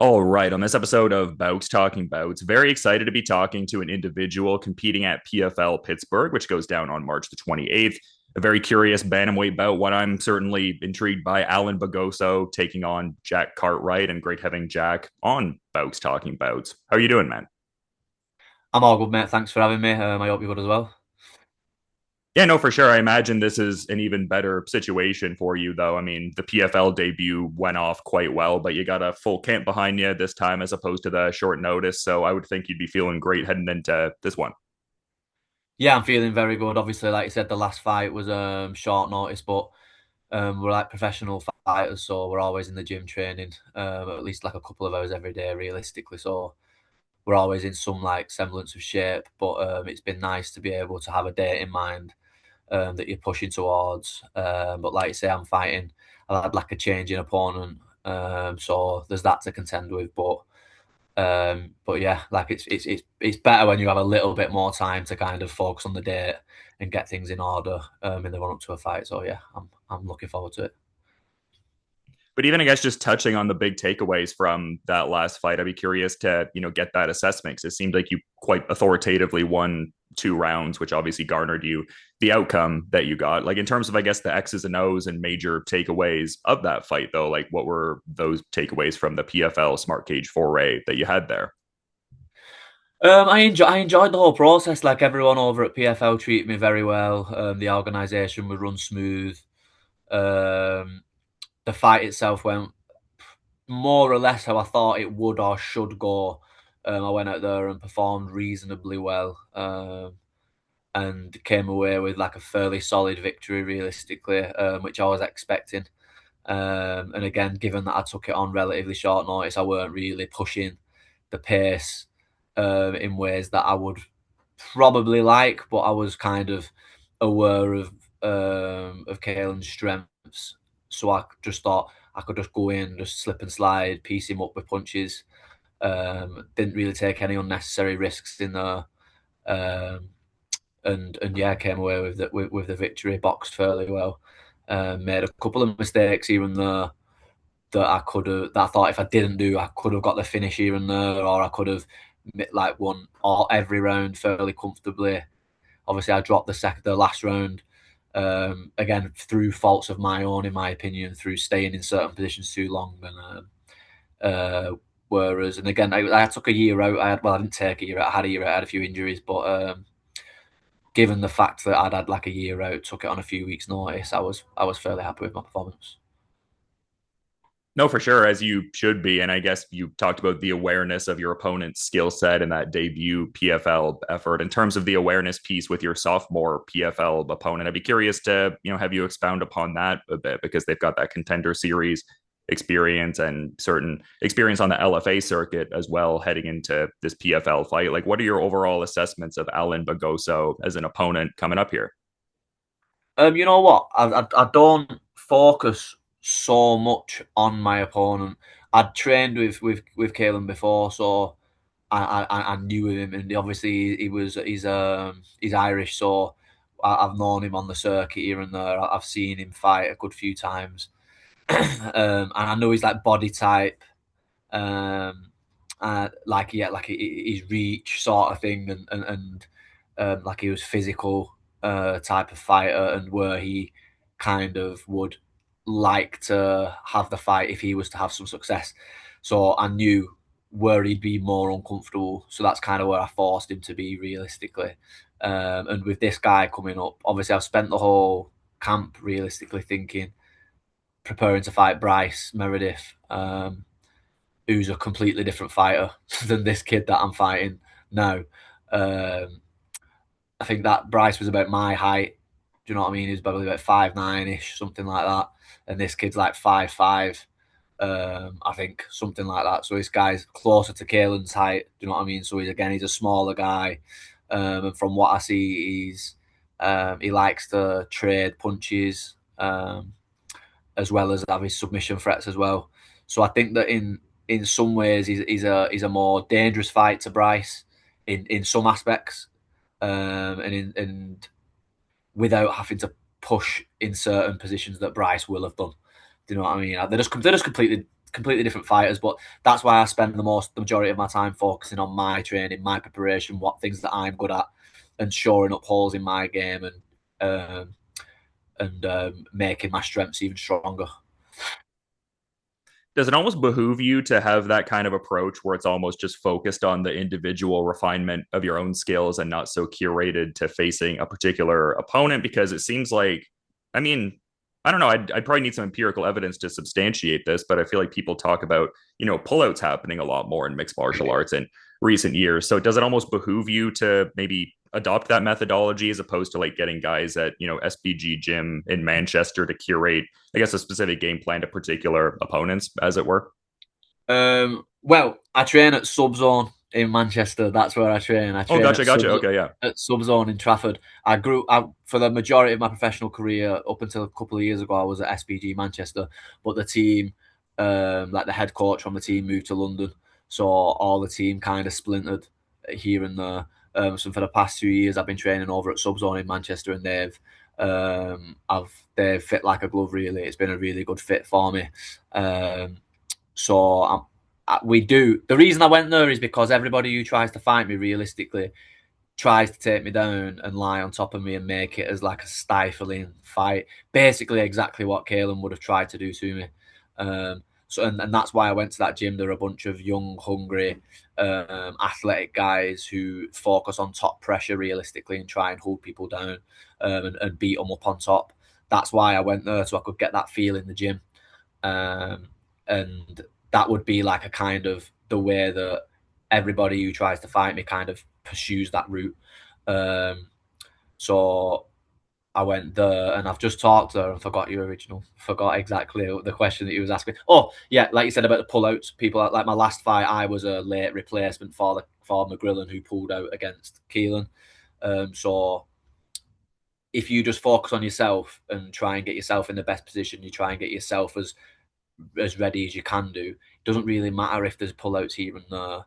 All right, on this episode of Bowks Talking Bouts, very excited to be talking to an individual competing at PFL Pittsburgh, which goes down on March the 28th. A very curious bantamweight bout, one I'm certainly intrigued by. Allan Begosso taking on Jack Cartwright, and great having Jack on Bowks Talking Bouts. How are you doing, man? I'm all good, mate. Thanks for having me. I hope you're good as well. Yeah, no, for sure. I imagine this is an even better situation for you, though. I mean, the PFL debut went off quite well, but you got a full camp behind you this time as opposed to the short notice. So I would think you'd be feeling great heading into this one. Yeah, I'm feeling very good. Obviously, like you said, the last fight was short notice, but we're like professional fighters, so we're always in the gym training, at least like a couple of hours every day, realistically. So we're always in some like semblance of shape. But it's been nice to be able to have a date in mind that you're pushing towards. But like you say, I'm fighting. I've had like a change in opponent, so there's that to contend with. But yeah, like it's better when you have a little bit more time to kind of focus on the date and get things in order in the run up to a fight. So yeah, I'm looking forward to it. But even I guess just touching on the big takeaways from that last fight, I'd be curious to get that assessment because it seemed like you quite authoritatively won two rounds, which obviously garnered you the outcome that you got. Like in terms of I guess the X's and O's and major takeaways of that fight, though, like what were those takeaways from the PFL Smart Cage foray that you had there? I enjoyed the whole process. Like everyone over at PFL treated me very well. The organisation was run smooth. Um, the fight itself went more or less how I thought it would or should go. I went out there and performed reasonably well, and came away with like a fairly solid victory, realistically, which I was expecting. And again, given that I took it on relatively short notice, I weren't really pushing the pace in ways that I would probably like, but I was kind of aware of Caelan's strengths, so I just thought I could just go in, just slip and slide, piece him up with punches. Didn't really take any unnecessary risks in there, um, and yeah, came away with with the victory. Boxed fairly well. Made a couple of mistakes here and there that I could have that I thought if I didn't do, I could have got the finish here and there, or I could have like won all every round fairly comfortably. Obviously, I dropped the last round again through faults of my own, in my opinion, through staying in certain positions too long. Whereas, and again, I took a year out. I didn't take a year out. I had a year out. I had a few injuries, but given the fact that I'd had like a year out, took it on a few weeks' notice, I was fairly happy with my performance. No, for sure, as you should be. And I guess you talked about the awareness of your opponent's skill set in that debut PFL effort. In terms of the awareness piece with your sophomore PFL opponent, I'd be curious to, have you expound upon that a bit because they've got that contender series experience and certain experience on the LFA circuit as well heading into this PFL fight. Like, what are your overall assessments of Allan Begosso as an opponent coming up here? You know what? I don't focus so much on my opponent. I'd trained with Caelan before, so I knew him, and obviously he's Irish, so I've known him on the circuit here and there. I've seen him fight a good few times, and I know he's like body type, um, like yeah, like his reach sort of thing, and like he was physical type of fighter, and where he kind of would like to have the fight if he was to have some success. So I knew where he'd be more uncomfortable. So that's kind of where I forced him to be realistically. And with this guy coming up, obviously I've spent the whole camp realistically thinking, preparing to fight Bryce Meredith, who's a completely different fighter than this kid that I'm fighting now. Um, I think that Bryce was about my height. Do you know what I mean? He was probably about 5'9" ish, something like that. And this kid's like 5'5". I think something like that. So this guy's closer to Caelan's height. Do you know what I mean? So he's a smaller guy. And from what I see, he likes to trade punches, as well as have his submission threats as well. So I think that in some ways he's a more dangerous fight to Bryce in some aspects, and without having to push in certain positions that Bryce will have done. Do you know what I mean? They're just completely completely different fighters, but that's why I spend the majority of my time focusing on my training, my preparation, what things that I'm good at, and shoring up holes in my game and making my strengths even stronger. Does it almost behoove you to have that kind of approach where it's almost just focused on the individual refinement of your own skills and not so curated to facing a particular opponent? Because it seems like, I mean, I don't know, I'd probably need some empirical evidence to substantiate this, but I feel like people talk about, pullouts happening a lot more in mixed martial arts in recent years. So does it almost behoove you to maybe adopt that methodology as opposed to like getting guys at, SBG gym in Manchester to curate, I guess, a specific game plan to particular opponents, as it were? Well, I train at Subzone in Manchester. That's where I train. I Oh, train gotcha. Okay, yeah. At Subzone in Trafford. I grew up for the majority of my professional career up until a couple of years ago. I was at SBG Manchester, but the team, like the head coach from the team, moved to London, so all the team kind of splintered here and there. So for the past 2 years, I've been training over at Subzone in Manchester, and they've fit like a glove. Really, it's been a really good fit for me. So we do. The reason I went there is because everybody who tries to fight me realistically tries to take me down and lie on top of me and make it as like a stifling fight. Basically, exactly what Kalen would have tried to do to me. And that's why I went to that gym. There are a bunch of young, hungry, athletic guys who focus on top pressure realistically and try and hold people down and beat them up on top. That's why I went there, so I could get that feel in the gym. Um, and that would be like a kind of the way that everybody who tries to fight me kind of pursues that route. Um, so I went there and I've just talked there and forgot exactly the question that you was asking. Oh, yeah, like you said about the pullouts, people like my last fight, I was a late replacement for McGrillen who pulled out against Keelan. So if you just focus on yourself and try and get yourself in the best position, you try and get yourself as ready as you can do. It doesn't really matter if there's pullouts here and there.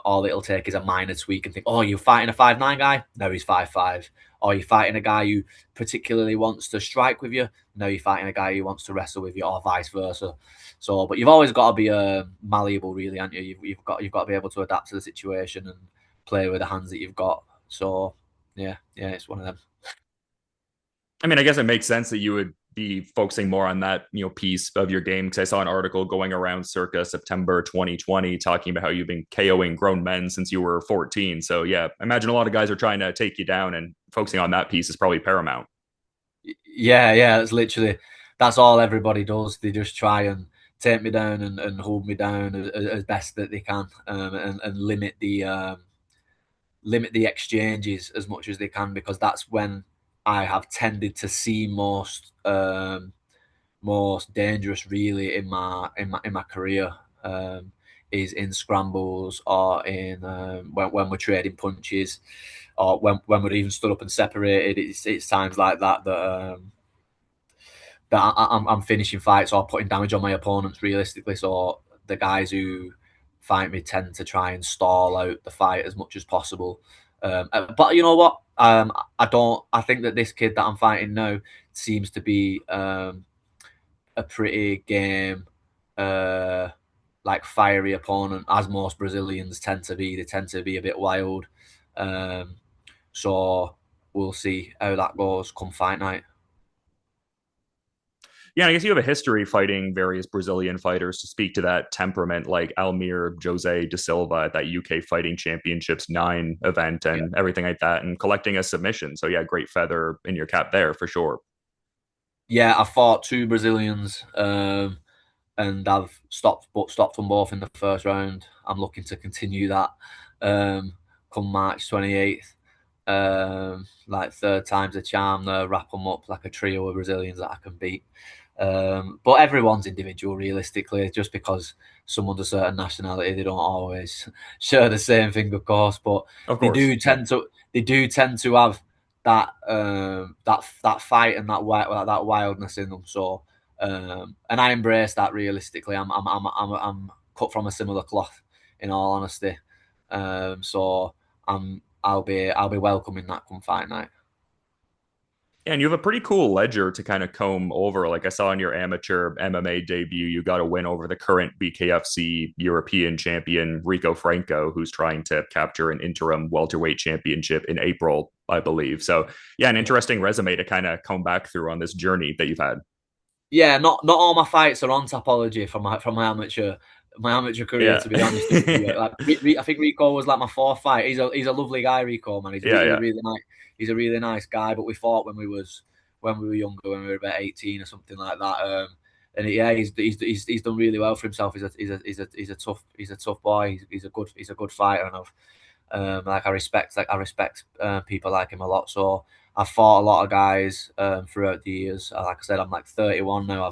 All it'll take is a minor tweak and think, oh, you're fighting a 5'9" guy? No, he's 5'5". Or you're fighting a guy who particularly wants to strike with you? No, you're fighting a guy who wants to wrestle with you, or vice versa. So, but you've always got to be malleable, really, haven't you? You've got to be able to adapt to the situation and play with the hands that you've got. So, yeah, it's one of them. I mean, I guess it makes sense that you would be focusing more on that, piece of your game because I saw an article going around circa September 2020 talking about how you've been KOing grown men since you were 14. So yeah, I imagine a lot of guys are trying to take you down, and focusing on that piece is probably paramount. Yeah. That's all everybody does. They just try and take me down and hold me down as best that they can, and limit the exchanges as much as they can, because that's when I have tended to see most dangerous really in my career, is in scrambles or in when we're trading punches, or when we're even stood up and separated. It's times like that I'm finishing fights or putting damage on my opponents realistically. So the guys who fight me tend to try and stall out the fight as much as possible. But you know what? I don't. I think that this kid that I'm fighting now seems to be a pretty game, uh, like fiery opponent, as most Brazilians tend to be. They tend to be a bit wild. Um, so we'll see how that goes come fight night. Yeah, I guess you have a history fighting various Brazilian fighters to speak to that temperament, like Almir Jose da Silva at that UK Fighting Championships 9 event Yeah. and everything like that, and collecting a submission. So yeah, great feather in your cap there for sure. Yeah, I fought two Brazilians, and I've stopped them both in the first round. I'm looking to continue that come March 28th. Like third time's a charm there, wrap them up like a trio of Brazilians that I can beat. But everyone's individual, realistically, just because someone's a certain nationality, they don't always share the same thing, of course. But Of they course. do Yeah. tend to they do tend to have that fight and that wildness in them. So and I embrace that realistically. I'm cut from a similar cloth, in all honesty. So I'll be welcoming that come fight night. And you have a pretty cool ledger to kind of comb over. Like I saw in your amateur MMA debut, you got a win over the current BKFC European champion, Rico Franco, who's trying to capture an interim welterweight championship in April, I believe. So, yeah, an interesting resume to kind of come back through on this journey that you've had. Yeah, not all my fights are on Tapology from my amateur career. Yeah. To be honest with you, like, I think Rico was like my fourth fight. He's a lovely guy, Rico, man. Yeah, He's a yeah. really nice guy. But we fought when we were younger, when we were about 18 or something like that. And yeah, he's done really well for himself. He's a tough boy. He's a good fighter, and I respect people like him a lot. So I've fought a lot of guys throughout the years. Like I said, I'm like 31 now.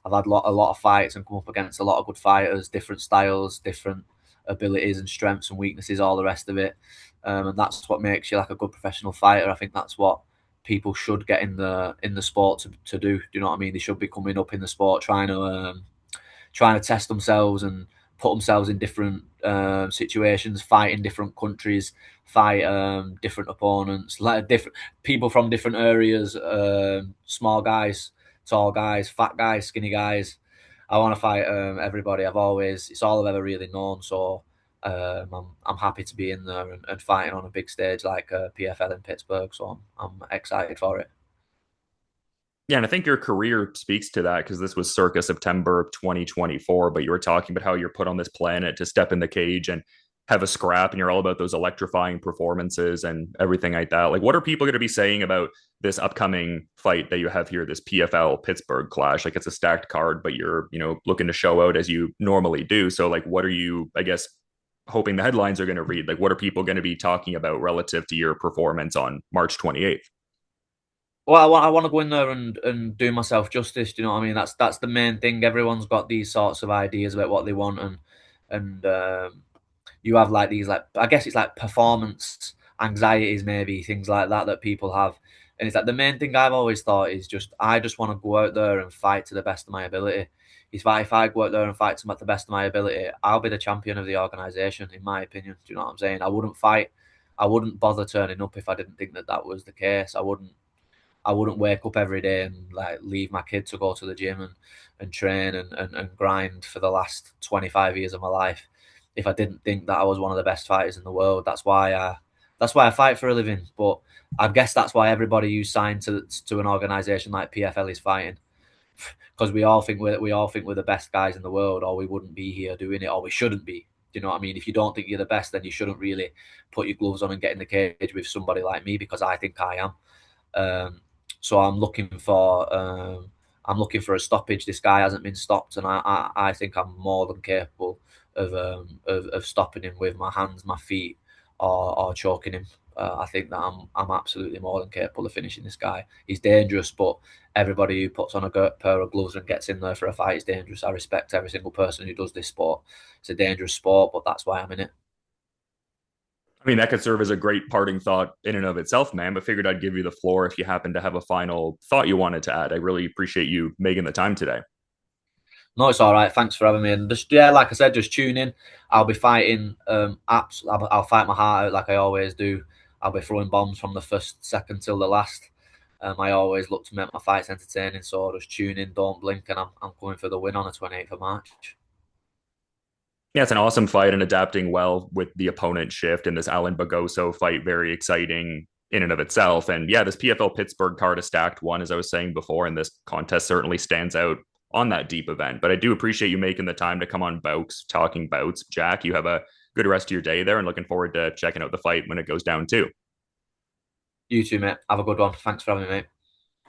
I've had a lot of fights and come up against a lot of good fighters, different styles, different abilities and strengths and weaknesses, all the rest of it. And that's what makes you like a good professional fighter. I think that's what people should get in the sport to do. Do you know what I mean? They should be coming up in the sport trying to test themselves and put themselves in different situations, fight in different countries, fight different opponents, like different people from different areas, small guys, tall guys, fat guys, skinny guys. I want to fight everybody. It's all I've ever really known. So I'm happy to be in there and fighting on a big stage like PFL in Pittsburgh. So I'm excited for it. Yeah, and I think your career speaks to that because this was circa September 2024, but you were talking about how you're put on this planet to step in the cage and have a scrap, and you're all about those electrifying performances and everything like that. Like, what are people going to be saying about this upcoming fight that you have here, this PFL Pittsburgh clash? Like, it's a stacked card, but you're, looking to show out as you normally do. So, like, what are you, I guess, hoping the headlines are going to read? Like, what are people going to be talking about relative to your performance on March 28th? Well, I want to go in there and do myself justice. Do you know what I mean? That's the main thing. Everyone's got these sorts of ideas about what they want, and you have like these like I guess it's like performance anxieties, maybe things like that people have. And it's like the main thing I've always thought is just I just want to go out there and fight to the best of my ability. If I go out there and fight to the best of my ability, I'll be the champion of the organization, in my opinion. Do you know what I'm saying? I wouldn't bother turning up if I didn't think that was the case. I wouldn't wake up every day and like leave my kid to go to the gym and train and grind for the last 25 years of my life if I didn't think that I was one of the best fighters in the world. That's why I fight for a living. But I guess that's why everybody who's signed to an organization like PFL is fighting, because we all think we're the best guys in the world, or we wouldn't be here doing it, or we shouldn't be. Do you know what I mean? If you don't think you're the best, then you shouldn't really put your gloves on and get in the cage with somebody like me, because I think I am. So I'm looking for a stoppage. This guy hasn't been stopped, and I think I'm more than capable of stopping him with my hands, my feet, or choking him. I think that I'm absolutely more than capable of finishing this guy. He's dangerous, but everybody who puts on a pair of gloves and gets in there for a fight is dangerous. I respect every single person who does this sport. It's a dangerous sport, but that's why I'm in it. I mean, that could serve as a great parting thought in and of itself, man, but figured I'd give you the floor if you happen to have a final thought you wanted to add. I really appreciate you making the time today. No, it's all right. Thanks for having me. And just yeah, like I said, just tune in. I'll be fighting apps. I'll fight my heart out like I always do. I'll be throwing bombs from the first second till the last. I always look to make my fights entertaining, so just tune in, don't blink, and I'm coming for the win on the 28th of March. Yeah, it's an awesome fight and adapting well with the opponent shift and this Allan Begosso fight, very exciting in and of itself. And yeah, this PFL Pittsburgh card, a stacked one, as I was saying before, and this contest certainly stands out on that deep event. But I do appreciate you making the time to come on Bowks Talking Bouts. Jack, you have a good rest of your day there and looking forward to checking out the fight when it goes down too. You too, mate. Have a good one. Thanks for having me, mate.